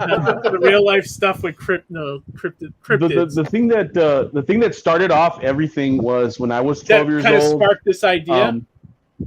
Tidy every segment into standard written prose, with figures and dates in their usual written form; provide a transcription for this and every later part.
the real life stuff with cryptids. The thing that started off everything was when I was 12 years old. Kind of sparked this idea.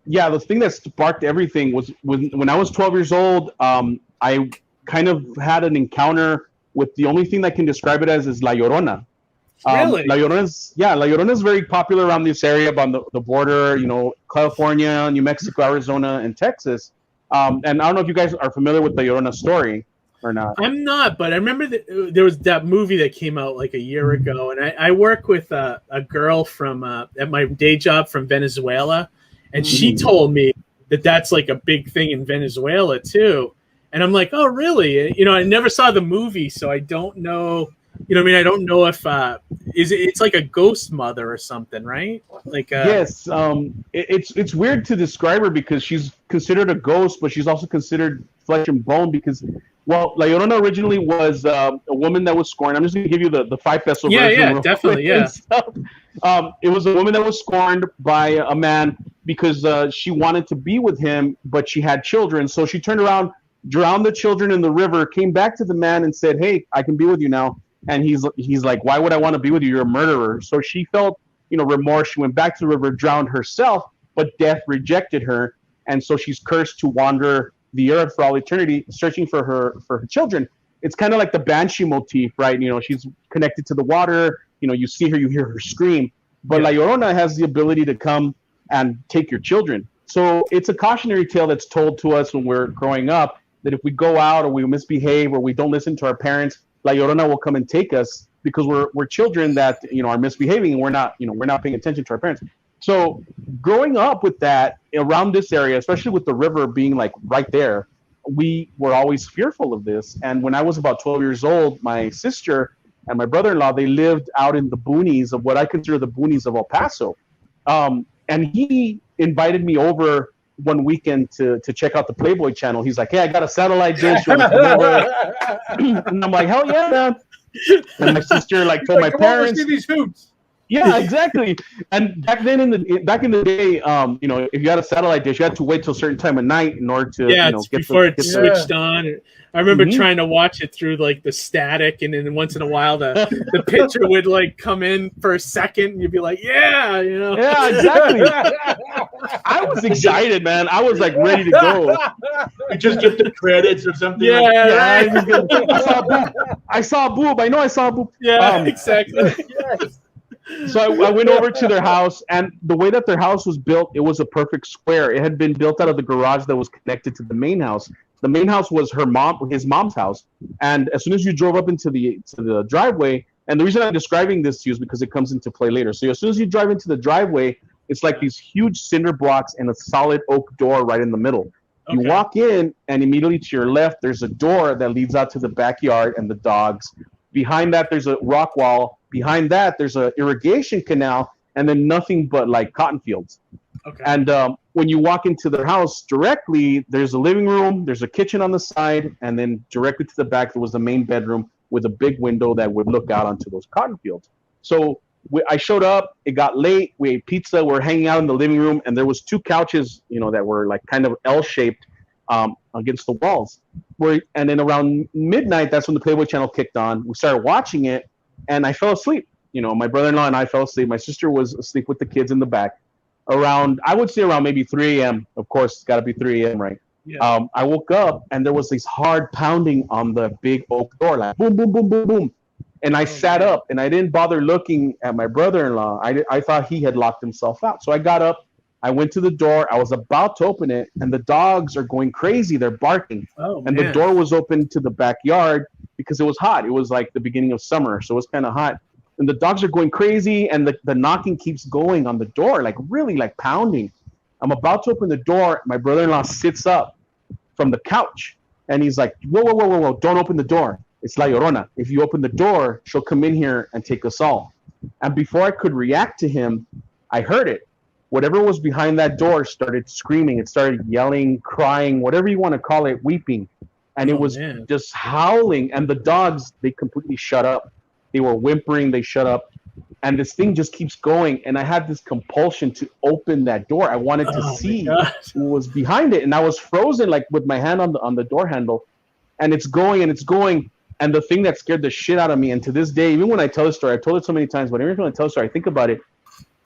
Yeah, the thing that sparked everything was when I was 12 years old. I kind of had an encounter with the only thing that can describe it as is La Llorona. Really? La Llorona is very popular around this area, on the border, California, New Mexico, Arizona, and Texas. And I don't know if you guys are familiar with the Llorona story or not. I'm not, but I remember there was that movie that came out like a year ago, and I work with a girl from at my day job from Venezuela, and she told me that that's like a big thing in Venezuela too. And I'm like, oh, really? I never saw the movie, so I don't know. I don't know if it's like a ghost mother or something, right? Like yes, it's weird to describe her because she's considered a ghost, but she's also considered flesh and bone because, La Llorona originally was a woman that was scorned. I'm just going to give you the 5 peso version. Yeah, definitely, yeah. It was a woman that was scorned by a man because she wanted to be with him, but she had children, so she turned around, drowned the children in the river, came back to the man and said, "Hey, I can be with you now." And he's like, "Why would I want to be with you? You're a murderer." So she felt, remorse. She went back to the river, drowned herself, but death rejected her, and so she's cursed to wander the earth for all eternity, searching for her children. It's kind of like the banshee motif, right? She's connected to the water. You see her, you hear her scream. But La Llorona has the ability to come and take your children. So it's a cautionary tale that's told to us when we're growing up that if we go out or we misbehave or we don't listen to our parents, La Llorona will come and take us because we're children that are misbehaving and we're not paying attention to our parents. So growing up with that around this area, especially with the river being like right there, we were always fearful of this. And when I was about 12 years old, my sister and my brother-in-law, they lived out in the boonies of what I consider the boonies of El Paso. And he invited me over one weekend to check out the Playboy channel. He's like, "Hey, I got a satellite dish." And I'm like, "Hell yeah, man!" And my sister told my parents, "See these hoops." Yeah, exactly. And back in the day, if you had a satellite dish, you had to wait till a certain time of night in order to get before it switched on. I remember trying to watch it through the static, and then once in a while the picture would come in for a second, and you'd be like, "Yeah, Yeah, exactly." I was excited, man. I was ready to go. You just get the credits or something. Yeah, I saw a boob. I know I saw a boob. Yeah, exactly. Yes. So I went over to their house, and the way that their house was built, it was a perfect square. It had been built out of the garage that was connected to the main house. The main house was his mom's house, and as soon as you drove up into the driveway, and the reason I'm describing this to you is because it comes into play later. So as soon as you drive into the driveway, it's like these huge cinder blocks and a solid oak door right in the middle. Okay. You walk in, and immediately to your left, there's a door that leads out to the backyard and the dogs. Behind that, there's a rock wall. Behind that, there's an irrigation canal, and then nothing but cotton fields. Okay. And when you walk into their house directly, there's a living room, there's a kitchen on the side, and then directly to the back, there was the main bedroom with a big window that would look out onto those cotton fields. So I showed up. It got late. We ate pizza. We're hanging out in the living room, and there was 2 couches, that were kind of L-shaped against the walls. And then around midnight, that's when the Playboy channel kicked on. We started watching it, and I fell asleep. My brother-in-law and I fell asleep. My sister was asleep with the kids in the back. I would say around maybe 3 a.m. Of course, it's got to be 3 a.m., right? Yeah. I woke up, and there was this hard pounding on the big oak door, like boom, boom, boom, boom, boom. And I sat up, and I didn't bother looking at my brother-in-law. I thought he had locked himself out. So I got up. I went to the door. I was about to open it, and the dogs are going crazy. They're barking. The door was open to the backyard because it was hot. It was like the beginning of summer, so it was kind of hot. And the dogs are going crazy, and the knocking keeps going on the door, really pounding. I'm about to open the door. My brother-in-law sits up from the couch, and he's like, whoa, whoa, whoa, whoa, whoa, don't open the door. It's La Llorona. If you open the door, she'll come in here and take us all. And before I could react to him, I heard it. Whatever was behind that door started screaming. It started yelling, crying, whatever you want to call it, weeping. And it was just howling. And the dogs, they completely shut up. They were whimpering. They shut up. And this thing just keeps going. And I had this compulsion to open that door. I wanted to see what was behind it. And I was frozen, with my hand on the door handle. and it's going and it's going. And the thing that scared the shit out of me, and to this day, even when I tell the story, I've told it so many times, but every time I tell the story, I think about it,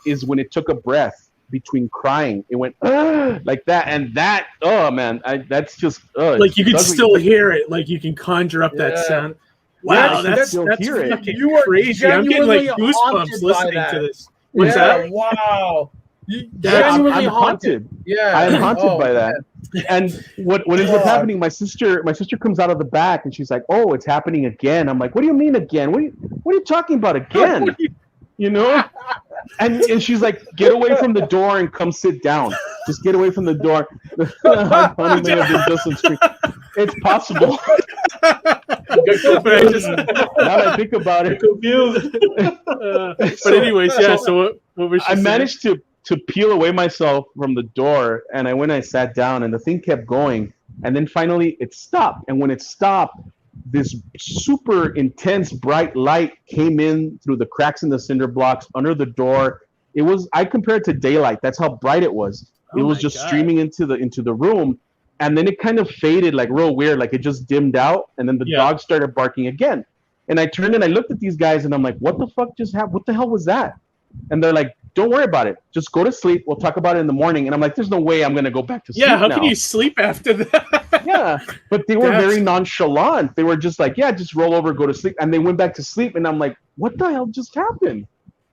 is when it took a breath between crying. It went like that, and that, oh man, that's just like you can still hear it, like you can conjure up that sound. Wow, that's fucking you are crazy. I'm getting like goosebumps listening to this. What's that? Wow. I'm haunted. Yeah, I am haunted by that. And what ends up happening? My sister comes out of the back and she's like, "Oh, it's happening again." I'm like, "What do you mean again? What are you talking about again?" You know? And she's like, "Get away from the door and come sit down. Just get away from the door." Honey may have been just some scream. It's possible. Now that I think about it, confused. But anyways, yeah. So what was she I saying? managed to peel away myself from the door, and I went and I sat down, and the thing kept going, and then finally it stopped. And when it stopped, this super intense bright light came in through the cracks in the cinder blocks under the door. I compare it to daylight. That's how bright it was. It was just streaming into the room, and then it kind of faded, like real weird, like it just dimmed out, and then the dog started barking again. And I turned and I looked at these guys, and I'm like, "What the fuck just happened? What the hell was that?" And they're like, "Don't worry about it. Just go to sleep. We'll talk about it in the morning." And I'm like, "There's no way I'm gonna go back to sleep." Yeah, how now. can you sleep after that? Yeah, but they were very nonchalant. They were just like, "Yeah, just roll over, go to sleep." And they went back to sleep, and I'm like, "What the hell just happened?"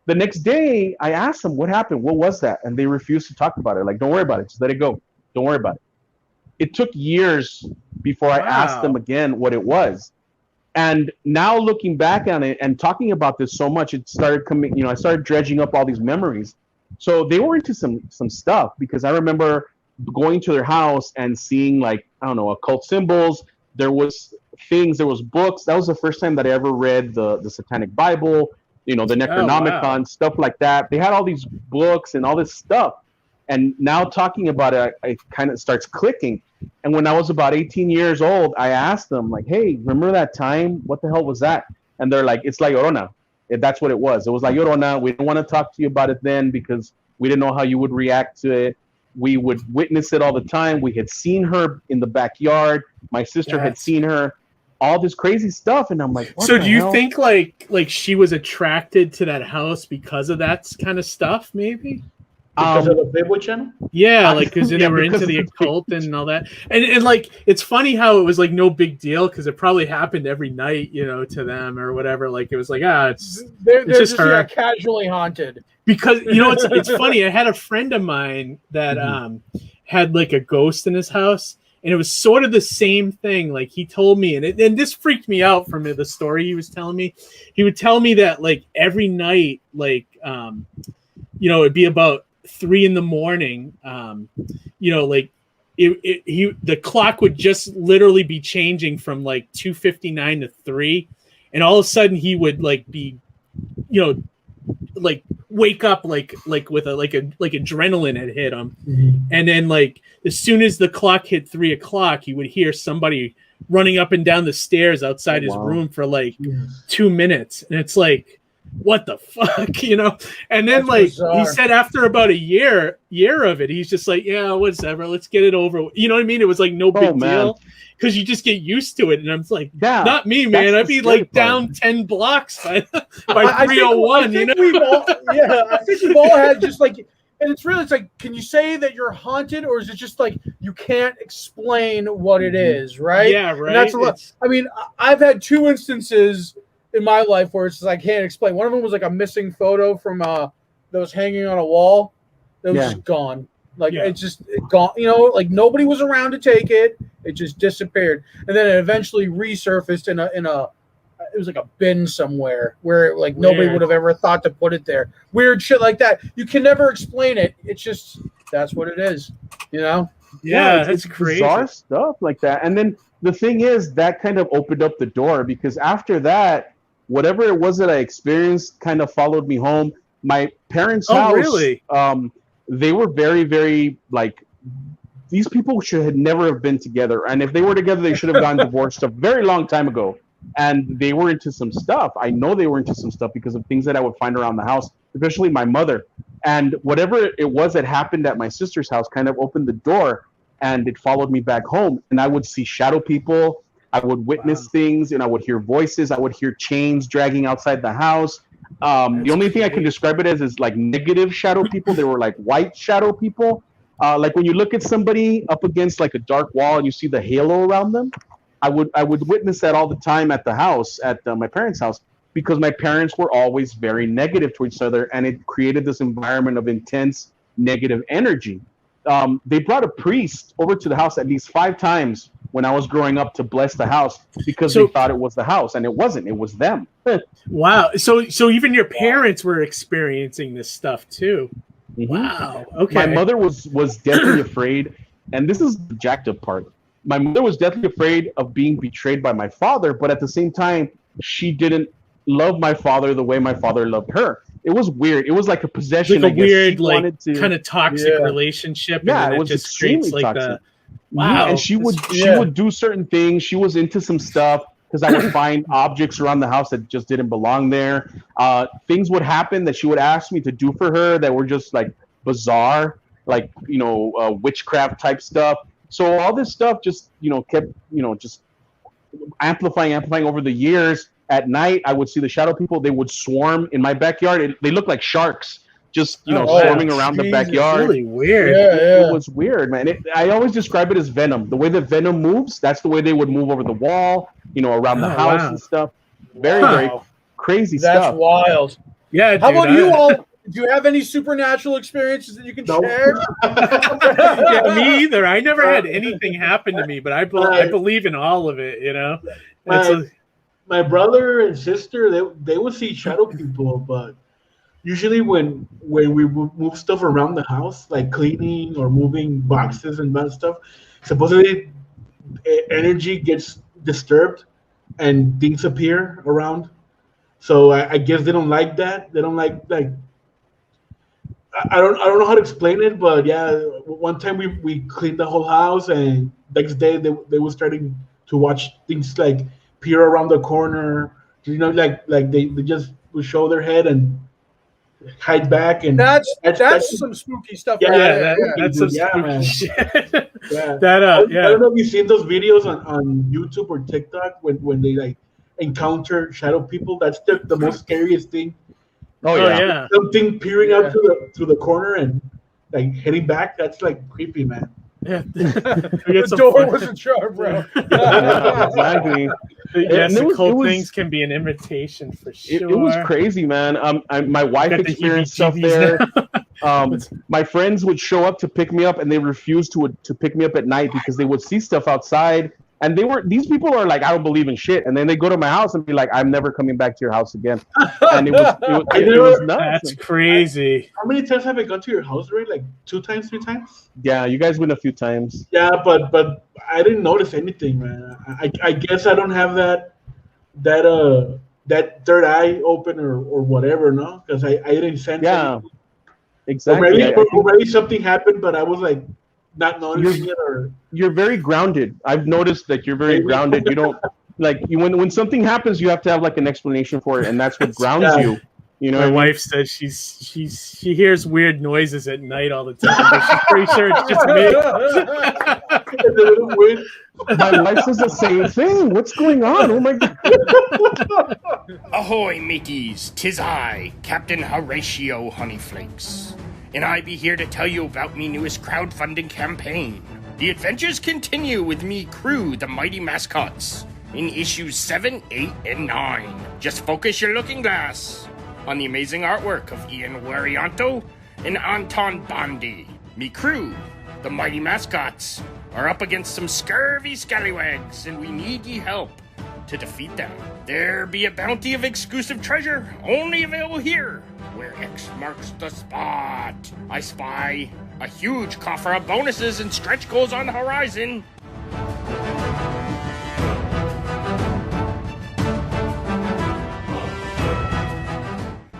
The next day, I asked them, "What happened? What was that?" And they refused to talk about it. Like, "Don't worry about it. Just let it go. Don't worry about it." It took years before I asked them again what it was. And now looking back on it and talking about this so much, it started coming, I started dredging up all these memories. So they were into some stuff, because I remember going to their house and seeing, like, I don't know, occult symbols. There was things, there was books. That was the first time that I ever read the Satanic Bible, the Necronomicon, stuff like that. They had all these books and all this stuff. And now talking about it, it kind of starts clicking. And when I was about 18 years old, I asked them, like, "Hey, remember that time? What the hell was that?" And they're like, "It's La Llorona." That's what it was. It was La Llorona. We didn't want to talk to you about it then because we didn't know how you would react to it. We would witness it all the time. We had seen her in the backyard. My sister had seen her. All this crazy stuff. And I'm like, what so the do you hell? think like she was attracted to that house because of that kind of stuff, maybe? Because of the Playboy channel? Yeah, like because they were because into the of the occult and all that. And like it's funny how it was like no big deal because it probably happened every night, to them or whatever. Like it was like, they're just her. Casually haunted. Because it's funny. I had a friend of mine that had like a ghost in his house, and it was sort of the same thing. Like he told me, and this freaked me out from the story he was telling me. He would tell me that like every night, like it'd be about 3 a.m. Like the clock would just literally be changing from like 2:59 to 3, and all of a sudden he would like be, like wake up like with like adrenaline had hit him, and then like as soon as the clock hit 3 o'clock, he would hear somebody running up and down the stairs outside his room for like 2 minutes, and it's like, what the fuck, And then like bizarre. He said after about a year of it, he's just like, yeah, whatever, let's get it over. You know what I mean? It was like no big deal because you just get used to it. And I'm like, not me, man. I'd be like down 10 blocks by 301. I think we've all had just like, and it's like, can you say that you're haunted, or is it just like you can't explain what it is, right? Yeah, right. And that's a lot. I mean, I've had 2 instances in my life where it's like I can't explain. One of them was like a missing photo from that was hanging on a wall that was just gone. Like it's just gone. Like nobody was around to take it. It just disappeared, and then it eventually resurfaced in a. It was like a bin somewhere where like nobody would have ever thought to put it there. Weird shit like that. You can never explain it. It's just that's what it is. Yeah, it's crazy. Bizarre stuff like that. And then the thing is that kind of opened up the door, because after that, whatever it was that I experienced kind of followed me home. My parents' house, really? They were very, very like, these people should never have been together. And if they were together, they should have gotten divorced a very long time ago. And they were into some stuff. I know they were into some stuff because of things that I would find around the house, especially my mother. And whatever it was that happened at my sister's house kind of opened the door, and it followed me back home. And I would see shadow people. I would witness things, and I would hear voices. I would hear chains dragging outside the house. The only thing I can describe it as is like negative shadow people. They were like white shadow people. Like when you look at somebody up against like a dark wall and you see the halo around them, I would witness that all the time at the house, at my parents' house, because my parents were always very negative towards each other, and it created this environment of intense negative energy. They brought a priest over to the house at least 5 times when I was growing up to bless the house because they thought it was the house, and it wasn't. It was them. Wow. So even your parents were experiencing this stuff too. Mm-hmm. Wow. Okay. My mother was deathly afraid, and this is the jacked up part. My mother was deathly afraid of being betrayed by my father, but at the same time, she didn't love my father the way my father loved her. It was weird. It was like a possession. Like a weird, like kind of toxic relationship. Yeah, it was just extremely like toxic. Wow. And she would do certain things. She was into some stuff because I would find objects around the house that just didn't belong there. Things would happen that she would ask me to do for her that were just like bizarre, like witchcraft type stuff. So all this stuff just kept just amplifying over the years. At night, I would see the shadow people. They would swarm in my backyard. They looked like sharks, just swarming around the backyard. Really weird. It was weird, man. I always describe it as venom. The way the venom moves, that's the way they would move over the wall, around the house and stuff. Very crazy stuff. That's wild. Yeah. How about you all? Do you have any supernatural experiences that you can share? Yeah, me either. I never had anything happen to me, but I believe in all of it. My brother and sister, they would see shadow people, but usually when we move stuff around the house, like cleaning or moving boxes and that stuff, supposedly energy gets disturbed and things appear around. So I guess they don't like that. They don't like I don't know how to explain it, but yeah, one time we cleaned the whole house, and next day they were starting to watch things like peer around the corner, like they just would show their head and hide back, and that's some spooky stuff. That's some spooky shit. I don't know if you've seen those videos on YouTube or TikTok when they like encounter shadow people. That's the most scariest thing. Oh yeah. Something peering out through the corner and like heading back. That's like creepy, man. Yeah. The door wasn't sharp, bro. Exactly. Yes, occult things can be an invitation for sure. It was crazy, man. My wife experienced stuff there. My friends would show up to pick me up, and they refused to pick me up at night because they would see stuff outside. And these people are like, I don't believe in shit. And then they go to my house and be like, I'm never coming back to your house again. And it was nuts. That's crazy. How many times have I gone to your house, right? Like 2 times, 3 times? Yeah, you guys went a few times. Yeah, but I didn't notice anything, man. I guess I don't have that third eye open or whatever, no? Because I didn't sense anything. Exactly. Or maybe something happened, but I was like, not noticing it, or you're very grounded. I've noticed that you're very grounded. You don't when something happens, you have to have like an explanation for it, and that's what grounds you. My wife says she hears weird noises at night all the time, but she's pretty sure it's just me. My wife says the same thing. What's going on? Oh my god! Ahoy, mateys! 'Tis I, Captain Horatio Honeyflakes, and I be here to tell you about me newest crowdfunding campaign. The adventures continue with me crew, the Mighty Mascots, in issues 7, 8, and 9. Just focus your looking glass on the amazing artwork of Ian Warianto and Anton Bondi. Me crew, the Mighty Mascots, are up against some scurvy scallywags, and we need ye help to defeat them. There be a bounty of exclusive treasure, only available here, where X marks the spot. I spy a huge coffer of bonuses and stretch goals on the horizon.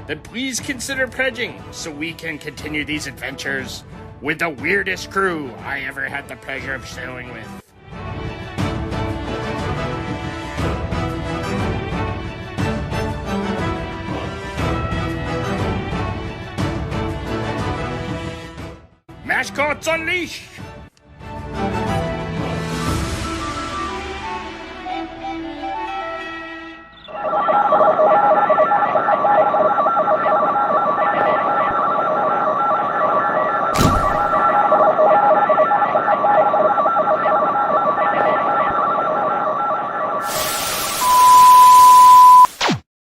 Then please consider pledging so we can continue these adventures with the weirdest crew I ever had the pleasure of sailing with. Mascots Unleash!